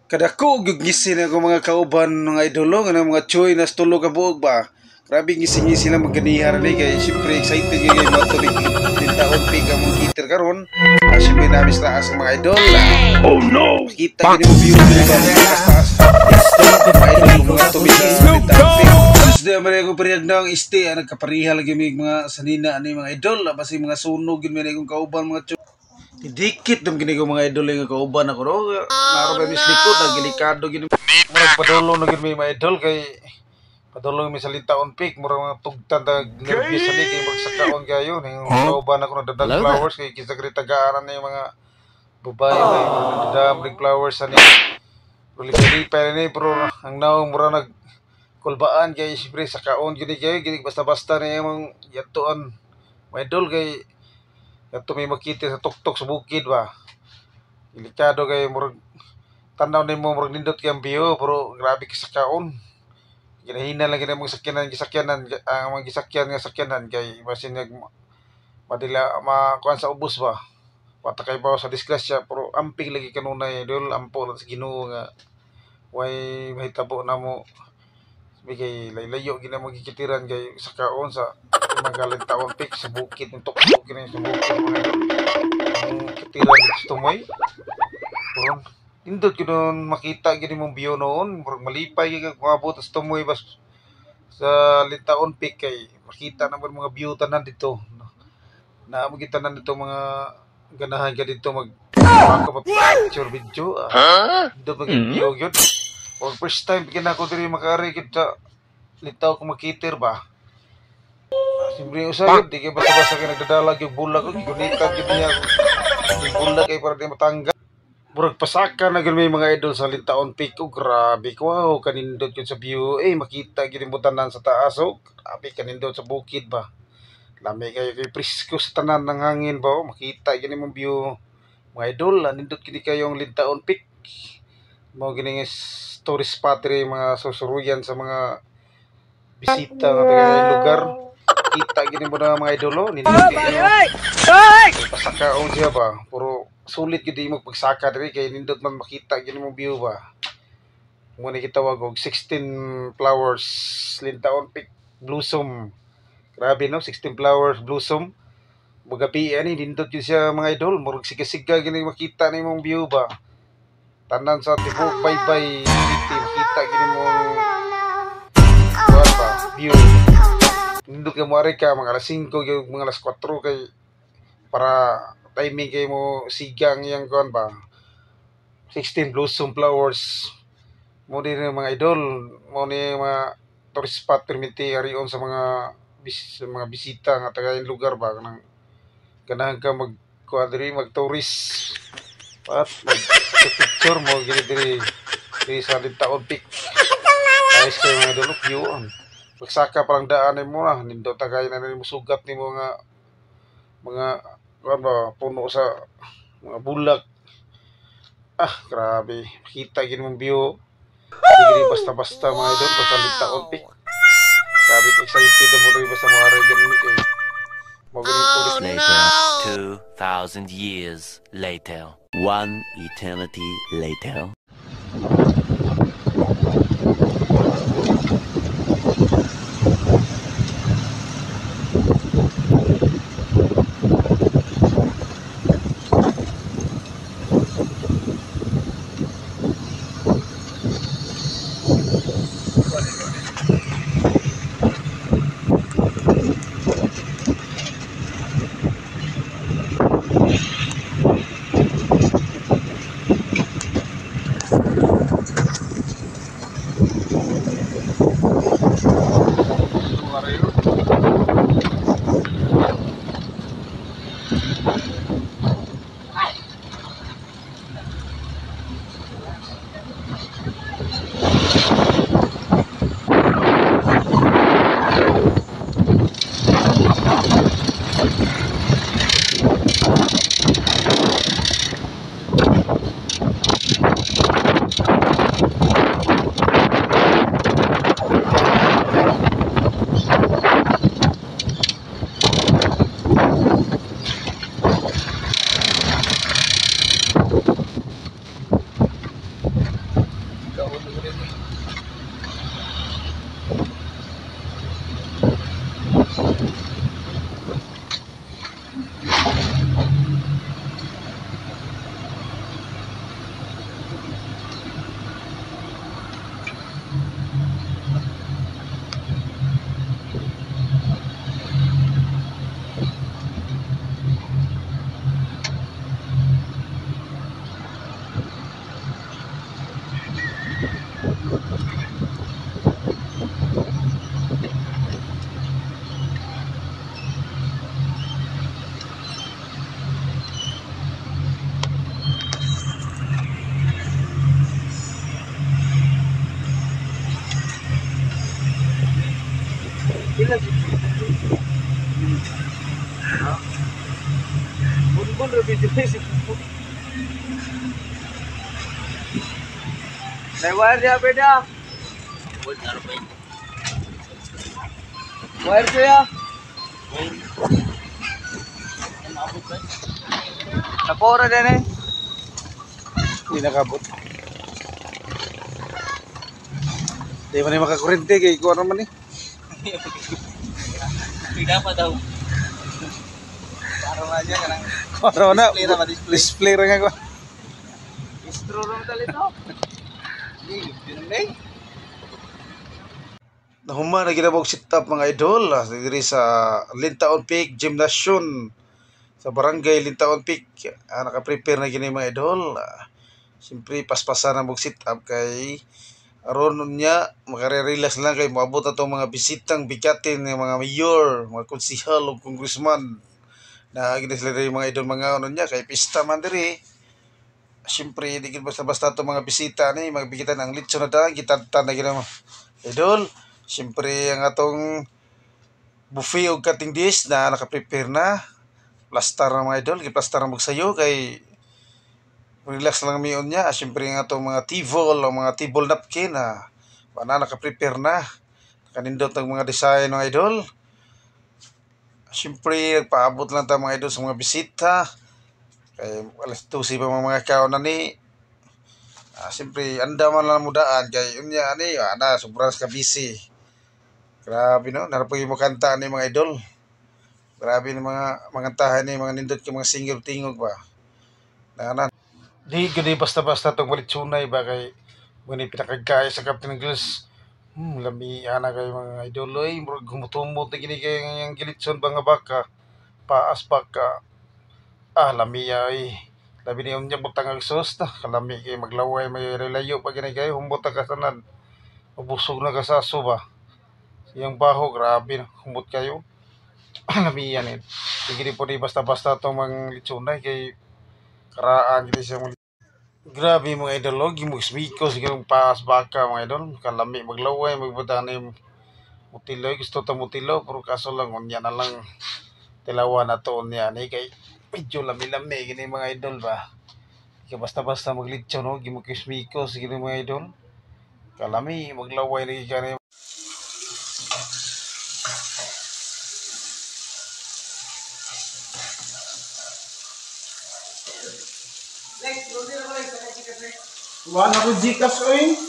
Kadako gyud gisin ako mga kauban mga idolo nga mga choy nas tulo ka buok ba. Grabe gising-gising lang maganihan ni kay syempre excited gyud kay mo tubig din taon pi ka mong gitar karon. Syempre namis na sa mga idol. Oh no. Kita gyud mo view dili ba taas. Mga tubig din taon pi. Desde amere ko period nang iste nagkapariha lagi mga sanina ani mga idol basi mga sunog gyud mi kong kauban mga choy. Dikit dam gini ko mga idol nga kauban ako ro. Naro ba mis likod na delikado gini. Murag padolo na gini mga idol kay padolo mi sa lintaon peak murag mga tugtan ta nervyos ani kay magsakaon kayo ning kauban ako na dadag flowers kay kisagri tagaan ni mga babae kay dadam flowers ani. Puli pa ni pero ang naong murag nag kulbaan kay siyempre sakaon gini kay gini basta-basta ni imong yatuan mga idol kay ato may makita sa tuktok sa bukid ba. Delikado kay murag tanaw nimo murag nindot kay ang view pero grabe kasakaon. Ginahina lang gid ang gisakyanan ang mga gisakyan nga sakyanan kay basin nag madila makuan sa ubos ba. Pata kay bawo sa disgrasya pero amping lagi kanunay dol ampo sa Ginoo nga way mahitabo namo bigay layo gina mo gikitiran kay sakaon sa magaling taon pik sa bukid ng tuktok gina sa bukid mga ang kitiran sa tumoy pero indot ginoon makita gini mong view noon murag malipay kay maabot sa tumoy bas sa lintaon pik kay makita naman mga view tanan dito na mga tanan dito mga ganahan ka dito mag picture video indot mag view gyud. O first time kinako diri makaari kita litaw ko makitir ba. Siyempre usagid di kay basta-basta kay nagdadalag yung bulag ko gunitan gid niya. Yung bulag kay para di matanggal. Murag pasaka na gyud may mga idol sa lintaon peak. Grabe ko wow kanindot yun sa view. Makita gid mo tanan sa taas grabe kanindot sa bukid ba. Lami kayo kay presko sa tanan ng hangin ba. Makita gid mo view. Mga idol nindot gid kayong lintaon peak. Mao gini tourist spot rin mga susuruyan sa mga bisita nga taga lugar. Kita gini mo na mga idolo nindot pasakaon siya ba puro sulit gid mo pagsaka diri kay nindot man makita gini mo view ba. Mo ni kita wag og 16 flowers lintaon peak blossom. Grabe no 16 flowers blossom. Magabi ani nindot yun siya mga idol murag siga-siga gini makita ni mong view ba. Tanan sa tibok bye-bye city makita gini mo view. Nindot kay mo ari ka mga alas 5 mga alas 4 kay para timing kay mo sigang yang kon ba 16 blossom flowers mo din mga idol mo ni mga tourist spot permiti arion sa mga bisita nga taga lugar ba kanang ganahan ka mag kuadri mag tourist at mag picture mo gini diri sa lintaon peak. Nice kay mga idol view pagsaka parang daan mo na nindot tagay na nimo sugat nimo mga kuan ba puno sa mga bulak. Grabe makita gid mong view digri basta-basta mga idol basta lintaon peak. Grabe excited mo rin basta mga region ni kay later 2,000 years later 1 eternity later. May wire niya, pwede. Wire siya. Napora din eh. Hindi nakabot. Hindi man yung makakurente kay ikuha naman eh. Tidak pa daw. Para nga niya kanang Ano na? display ra ma-display. Display ra nga ko. Istro ro tali to. Dinay. Nahuma na ginabog sit up mga idol diri sa Lintaon Peak Gymnasium sa barangay Lintaon Peak. Naka-prepare na gini mga idol. Siyempre paspasan na mog sit up kay aron niya makare-relax lang kay moabot na tong mga bisitang bigatin ng mga mayor, mga konsehal ug congressman. Na gini sila diri mga idol mga ano niya kay pista man diri. Siyempre di gid basta-basta to mga bisita ni magbigitan ang litson na daan gitantan na gina mo. Idol, siyempre ang atong buffet og cutting dish na naka-prepare na. Plastar na mga idol, giplastar na magsayo kay relax lang miyon niya. Siyempre ang atong mga table o mga table napkin na naka-prepare na. Kanindot ng mga design mga idol. Siyempre nagpaabot lang ta mga idol sa mga bisita. Kay alas 12 pa mga kaon na ni. Siyempre andaman lang mo daan kay unya ani sobrang ka busy. Grabe no, narapoy mo kanta ni mga idol. Grabe ni mga tahan ni mga nindot ka mga singer tingog ba. Na di gani basta-basta tong walitsunay ba kay muni pinakagkay sa Captain Girls. Lami ana kay mga idol oy, murag gumutumot gini kay ang gilitson ba nga baka. Paas baka. Lami ay. Labi niya unya butang ang sos ta. Kalami kay maglaway may relayo pa gini kay humbot ka tanan. Mabusog na kasaso ba. Siyang baho grabe humbot kayo. Lami yan eh. Sige po di basta-basta tong mga litsunay kay karaan gini siya mga grabe mga idol, gimugsmiko sige ng paas baka mga idol, kalami maglaway magbuta na yung mutilaw, gusto ta mutilaw pero kaso lang unya na lang tilawan na to niya ni kay medyo lami-lami gini mga idol ba kaya basta-basta maglitso no gimugsmiko sige mga idol kalami maglaway lagi ka Wala ko Gcash oy.